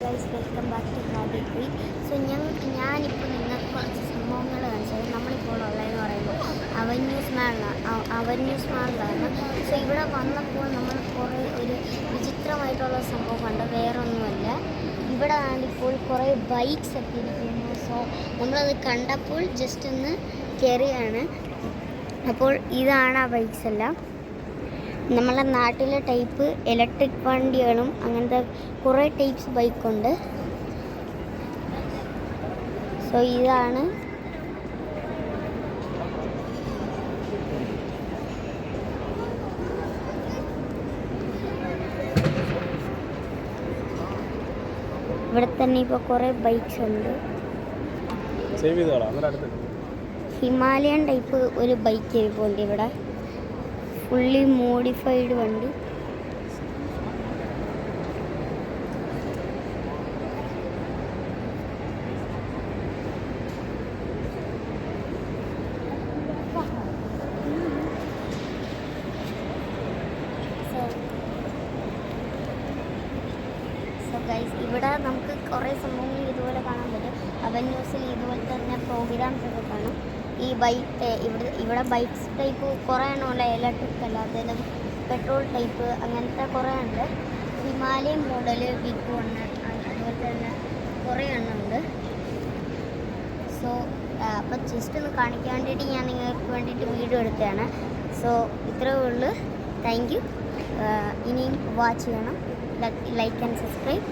Guys welcome back to hobby cream. So ഞാനിപ്പോൾ നിങ്ങൾക്ക് കുറച്ച് സംഭവങ്ങൾ കാണിച്ചത്. നമ്മളിപ്പോൾ ഉള്ളതെന്ന് പറയുമ്പോൾ അവന്യൂസ് മാളിലാണ്. സോ ഇവിടെ വന്നപ്പോൾ നമ്മൾ കുറേ ഒരു വിചിത്രമായിട്ടുള്ള സംഭവം കണ്ട്. വേറെ ഒന്നുമല്ല, ഇവിടെ ആണ്ടിപ്പോൾ കുറേ ബൈക്സ് ഒക്കെ ഇരിക്കുന്നു. സോ നമ്മളത് കണ്ടപ്പോൾ ജസ്റ്റ് ഒന്ന് കയറിയാണ്. അപ്പോൾ ഇതാണ് ആ ബൈക്സ് എല്ലാം. നമ്മളെ നാട്ടിലെ ടൈപ്പ് ഇലക്ട്രിക് വണ്ടികളും അങ്ങനത്തെ കുറേ ടൈപ്സ് ബൈക്കുണ്ട്. സോ ഇതാണ് ഇവിടെ തന്നെ ഇപ്പോൾ കുറേ ബൈക്സ് ഉണ്ട്. ഹിമാലയൻ ടൈപ്പ് ഒരു ബൈക്ക് ഇരിപ്പുണ്ട് ഇവിടെ, ഫുള്ളി മോഡിഫൈഡ് വണ്ടി. സോ ഗൈസ്, ഇവിടെ നമുക്ക് കുറേ സംഭവങ്ങൾ ഇതുപോലെ കാണാൻ പറ്റും. അവന്യൂസിൽ ഇതുപോലെ തന്നെ പ്രോഗ്രാംസ് ഒക്കെ കാണും. ഈ ബൈക്ക് ഇവിടെ ബൈക്സ് ടൈപ്പ് കുറേ എണ്ണമുണ്ട്. ഇലക്ട്രിക് അല്ലാതെ പെട്രോൾ ടൈപ്പ് അങ്ങനത്തെ കുറേ ഉണ്ട്. ഹിമാലയൻ മോഡൽ ബിഗ് വൺ അതുപോലെ തന്നെ കുറേ എണ്ണമുണ്ട്. സോ അപ്പം ജസ്റ്റ് ഒന്ന് കാണിക്കാൻ വേണ്ടിയിട്ട് ഞാൻ നിങ്ങൾക്ക് വേണ്ടിയിട്ട് വീഡിയോ എടുത്തതാണ്. സോ ഇത്രയേ ഉള്ളൂ. Thank you. ഇനിയും വാച്ച് ചെയ്യണം. Like and subscribe.